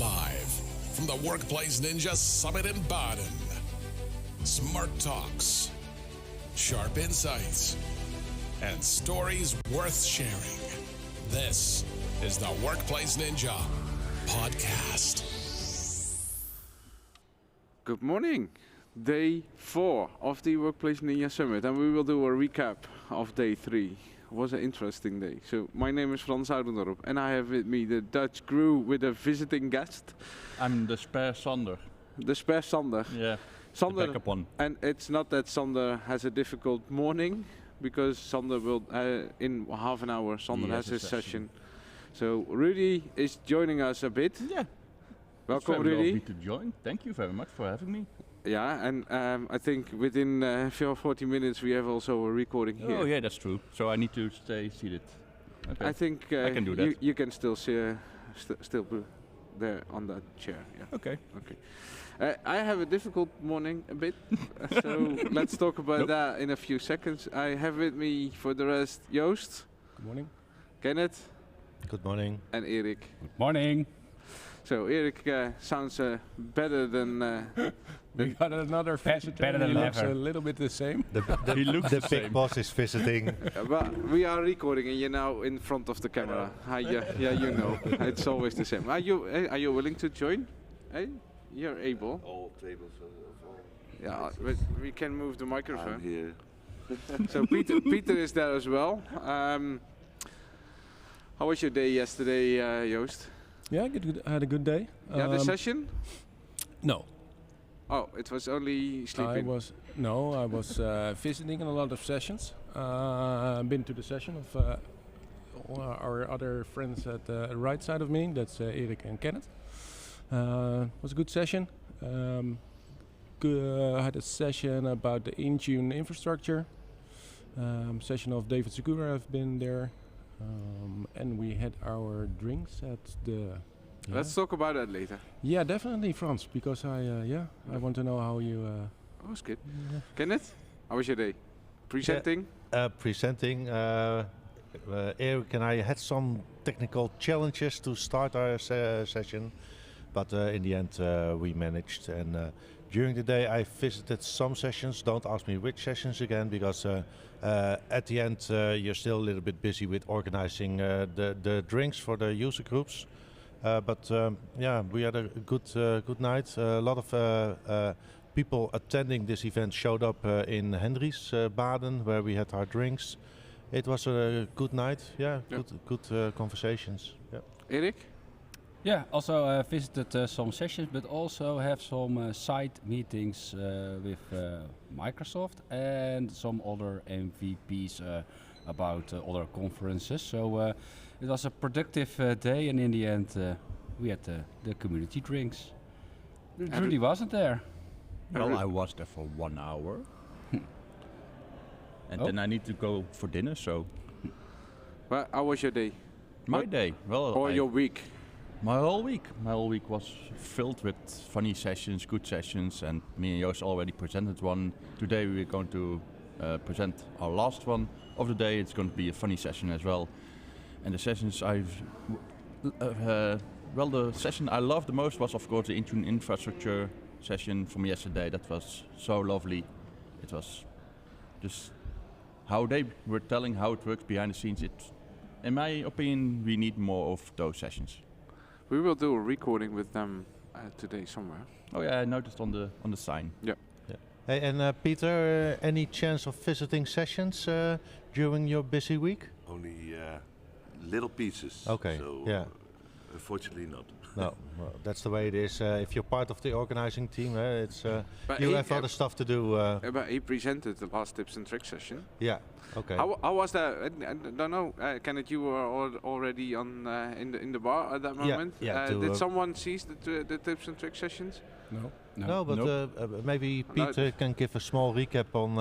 Live from the Workplace Ninja Summit in Baden. Smart talks, sharp insights, and stories worth sharing. This is the Workplace Ninja podcast. Good morning. Day 4 of the Workplace Ninja Summit, and we will do a recap of day 3. It was an interesting day. So my name is Frans Oudendorp, and I have with me the Dutch crew with a visiting guest. I'm the spare Sander. The spare Sander. Yeah, Sander, the backup one. And it's not that Sander has a difficult morning, because Sander will, in half an hour, Sander has his session. So Rudy is joining us a bit. Yeah. Welcome, it's very Rudy. lovely to join. Thank you very much for having me. Yeah, and I think within 40 minutes we have also a recording here. Oh yeah, that's true. So I need to stay seated. Okay. I think I can do that. You can still still be there on that chair. Yeah. Okay. Okay. I have a difficult morning a bit, so let's talk about that in a few seconds. I have with me for the rest Joost. Good morning. Kenneth. Good morning. And Erik. Good morning. So Erik sounds better than. We got another visitor. better than he looks ever. a little bit the same. He looks The the big same. boss is visiting. But we are recording, and you're now in front of the camera. Yeah, you know, it's always the same. Are you willing to join? Hey, you're able. All tables of all. Yeah, but we can move the microphone. I'm here. So Peter is there as well. How was your day yesterday, Joost? Yeah, good, I had a good day. You had a session? No. Oh, it was only sleeping. I was visiting in a lot of sessions. Been to the session of our other friends at the right side of me. That's Erik and Kenneth. Was a good session. I had a session about the Intune infrastructure. Session of David Segura. I've been there. And we had our drinks at the... Yeah. Let's talk about that later. Yeah, definitely, Frans, because I want to know how you... That was good. Kenneth, how was your day? Presenting? Presenting. Erik and I had some technical challenges to start our session, but in the end we managed. And during the day I visited some sessions. Don't ask me which sessions again, because at the end you're still a little bit busy with organizing the drinks for the user groups. But we had a good night. A lot of people attending this event showed up in Hendries, Baden, where we had our drinks. It was a good night. Yeah. Good conversations. Yeah. Erik? Yeah, also visited some sessions, but also have some side meetings with Microsoft and some other MVPs about other conferences. So it was a productive day, and in the end we had the community drinks. Rudy wasn't there. Well, I was there for 1 hour. And then I need to go for dinner, so... Well, how was your day? My day? Well, Or your week? My whole week was filled with funny sessions, good sessions, and me and Joost already presented one. Today we're going to present our last one of the day. It's going to be a funny session as well. And the sessions the session I loved the most was, of course, the Intune infrastructure session from yesterday. That was so lovely. It was just how they were telling how it works behind the scenes. In my opinion, we need more of those sessions. We will do a recording with them today somewhere. Oh yeah, I noticed on the sign. Yeah. Hey, and Peter, any chance of visiting sessions during your busy week? Only little pieces. Okay. So yeah. Unfortunately not. No, well, that's the way it is. If you're part of the organizing team, it's you have other stuff to do. But he presented the last tips and tricks session. Yeah. Okay. How was that? I don't know. Kenneth, you were already on in the bar at that moment. Yeah. Did someone see the tips and tricks sessions? No. But maybe Peter can give a small recap on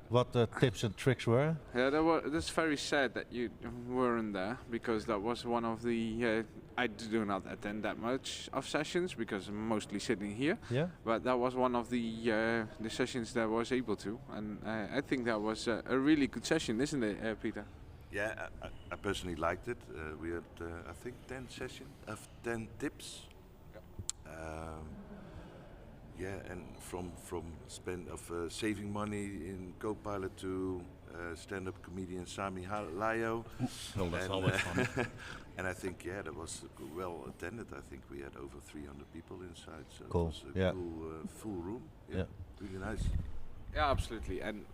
what the tips and tricks were. Yeah, that's very sad that you weren't there, because that was one of the. I do not attend that much of sessions because I'm mostly sitting here. Yeah. But that was one of the sessions that I was able to, and I think that was a really good session, isn't it, Peter? Yeah, I personally liked it. We had I think 10 tips. Yeah, and from saving money in Copilot to stand-up comedian Sami Layo. Well, that's And, always fun. and I think that was well attended. I think we had over 300 people inside, so Cool, it was a yeah. cool full room. Yeah. Really nice. Yeah, absolutely. And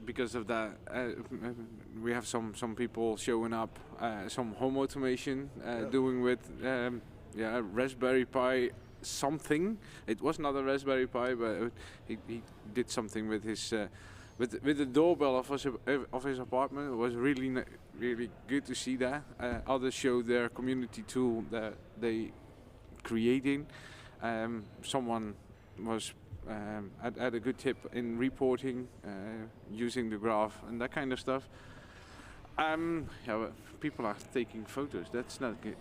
because of that, we have some people showing up, some home automation doing with Raspberry Pi something. It was not a Raspberry Pi, but he did something with his with the doorbell of his apartment. It was really good to see that. Others showed their community tool that they creating. Someone was had a good tip in reporting, using the graph and that kind of stuff. Well, people are taking photos. That's not good.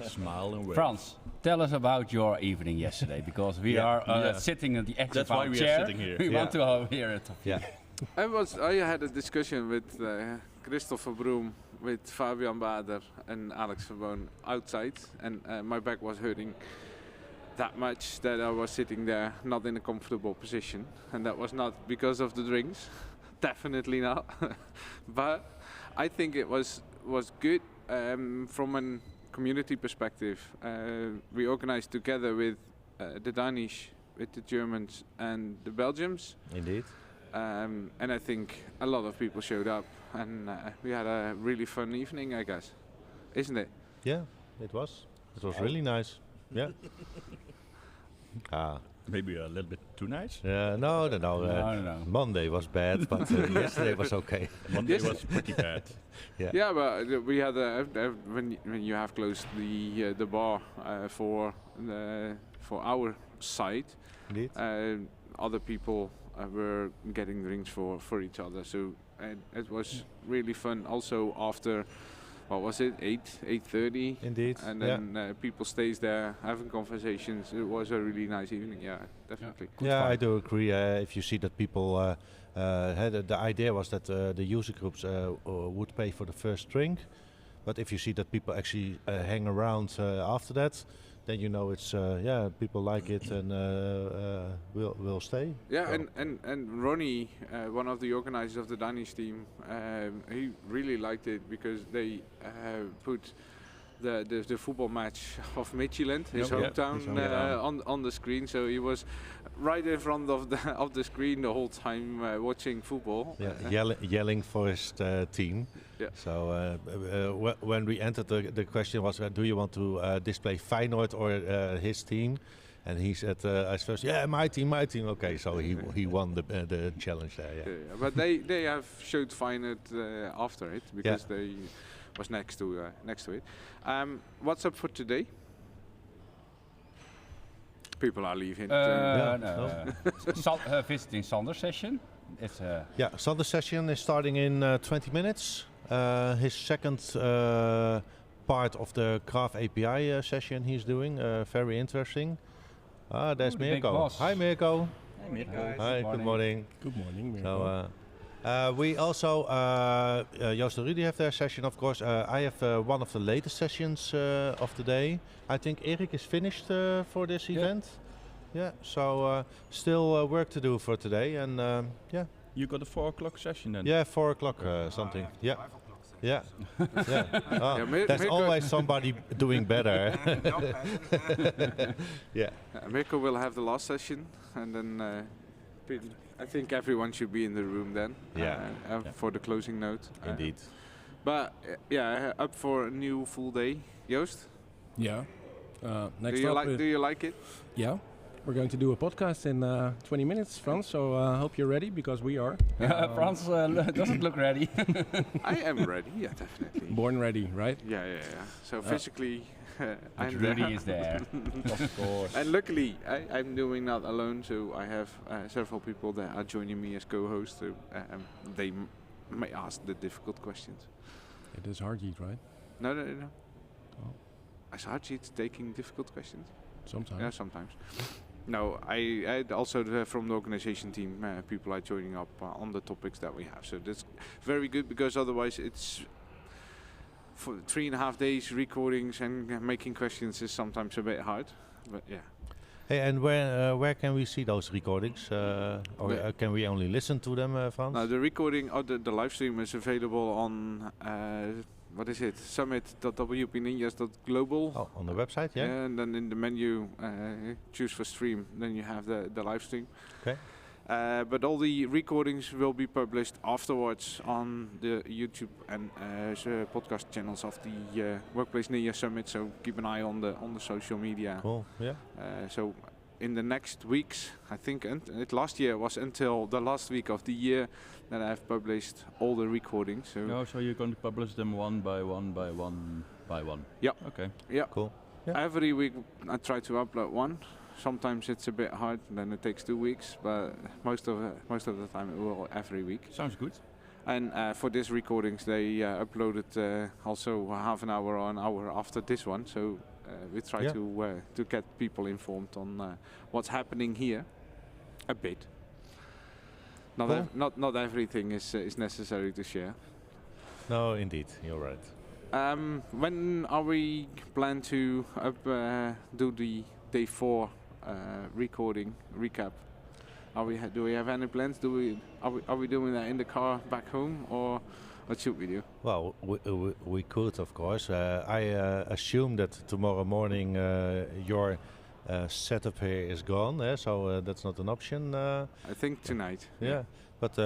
Smile and wave. Frans, tell us about your evening yesterday, because we are sitting at the edge That's of our why we are chair. sitting here. We want Yeah. to hear it. Yeah. I had a discussion with Christopher Broom, with Fabian Bader and Alex Verboon outside, and my back was hurting that much that I was sitting there not in a comfortable position, and that was not because of the drinks, definitely not. But I think it was good from a community perspective. We organized together with the Danish, with the Germans and the Belgians. Indeed. And I think a lot of people showed up, and we had a really fun evening, I guess. Isn't it? Yeah, it was. It was really nice. Yeah. Maybe a little bit too nice. No. No. Monday was bad, but yesterday was okay. Monday Yes. was pretty bad. Yeah, but we had when you have closed the bar for our side, Indeed. other people were getting drinks for each other. So it was really fun. Also after, what was it, 8:30? Indeed. And Yeah. then people stays there having conversations. It was a really nice evening. Yeah, definitely. Yeah, I do agree. If you see that people had the idea was that the user groups would pay for the first drink, but if you see that people actually hang around after that, then you know it's people like it and will stay. Yeah, So- and Ronnie, one of the organizers of the Danish team, he really liked it because they put the football match of Midtjylland, his Yep. hometown, His hometown. on the screen. So he was right in front of the screen the whole time watching football. Yelling for his team. Yeah. So when we entered, the question was, do you want to display Feyenoord or his team? And he said, at first, yeah, my team. Okay, so he won the challenge there. Yeah. Yeah, but they have showed Feyenoord after it because they was next to it. What's up for today? People are leaving. Visiting Sander's session. It's Yeah, so the session is starting in 20 minutes. His second part of the Graph API session he's doing, very interesting. There's the big Mirko. boss. Hi Mirko. Hi, good Good morning. Good morning, Mirko. So we also, Joost and Rudy have their session, of course. I have one of the latest sessions of the day. I think Erik is finished for this event. Yeah, so still work to do for today, and yeah. You got a 4 o'clock session then? Yeah, 4 o'clock something. Yeah. Yeah. Yeah, There's Mirko- always somebody doing better. Yeah. Mirko will have the last session, and then I think everyone should be in the room then. Yeah. For the closing note. Indeed. But up for a new full day, Joost. Yeah. Next Do up, you like it? yeah. We're going to do a podcast in 20 minutes, Frans. So I hope you're ready, because we are. Frans doesn't look ready. I am ready. Yeah, definitely. Born ready, right? Yeah. So physically, But I'm Rudy there. is there, of course. And luckily, I'm doing that alone, so I have several people that are joining me as co-hosts. So they may ask the difficult questions. It is Harjeet, right? No. Oh. Is Harjeet taking difficult questions? Sometimes. Yeah, sometimes. No, I also from the organization team, people are joining up on the topics that we have. So that's very good, because otherwise it's for 3.5 days recordings and making questions is sometimes a bit hard. But yeah. Hey, and where can we see those recordings? Or can we only listen to them, Frans? Now the recording of the live stream is available on what is it? Summit.wpninjas.global. Oh, on the website, yeah. And then in the menu, choose for stream. Then you have the live stream. Okay. But all the recordings will be published afterwards on the YouTube and podcast channels of the Workplace Ninja Summit. So keep an eye on the social media. Cool. Yeah. So in the next weeks, I think last year was until the last week of the year that I've published all the recordings. So So you're going to publish them one by one by one by one? Yeah. Okay. yeah, Cool. Yeah. every week I try to upload one. Sometimes it's a bit hard, then it takes 2 weeks, but most of the time it will every week. Sounds good. And for these recordings, they uploaded also half an hour or an hour after this one. So we try to get people informed on what's happening here a bit. Not everything is necessary to share. No, indeed, you're right. When are we plan to do the day 4 recording recap? Do we have any plans? Are we doing that in the car back home, or what should we do? Well, we could, of course. I assume that tomorrow morning your setup here is gone, so that's not an option. I think tonight. Yeah, but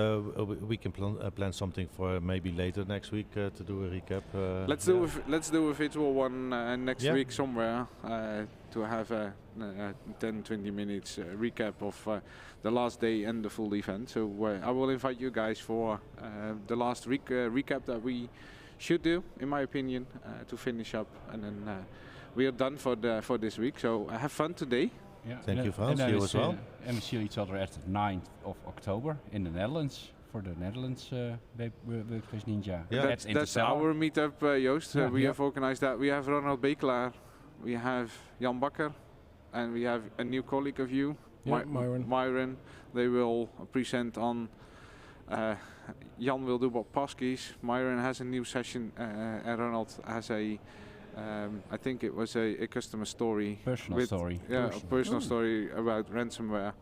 we can plan something for maybe later next week to do a recap. Let's do a virtual one next week somewhere to have a 10-20 minutes recap of the last day and the full event. So I will invite you guys for the last recap that we should do, in my opinion, to finish up, and then we are done for this week. So have fun today. Yeah. Thank you, Frans. And You as well. And we see each other at the 9th of October in the Netherlands for the Netherlands Workplace Ninja. Yeah. That's our meetup, Joost. We have organized that. We have Ronald Bekelaar, we have Jan Bakker, and we have a new colleague of you, Myron. They will present on. Jan will do about passkeys. Myron has a new session, and Ronald has a. I think it was a customer story. Personal story. Yeah, a personal story about ransomware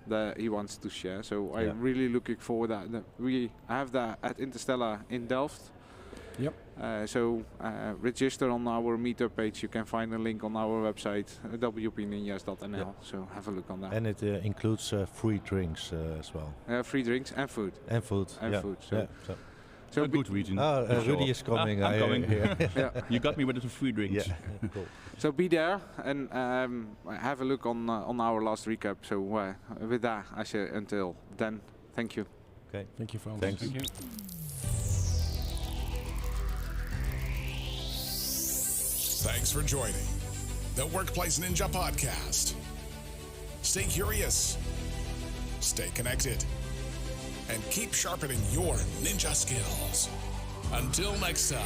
that he wants to share. So I'm really looking forward to that. We have that at Interstellar in Delft. Yep. So register on our meetup page. You can find a link on our website, WPNinjas.nl. Yep. So have a look on that. And it includes free drinks as well. Free drinks and food. And food. Food. So a good reason. Rudy is coming. I'm coming. Yeah. You got me with the free drinks. Yeah. Cool. So be there and have a look on our last recap. So with that, I say until then, thank you. Okay. Thank you, Frans. Thanks. Thank you. Thanks for joining the Workplace Ninja Podcast. Stay curious, stay connected, and keep sharpening your ninja skills. Until next time.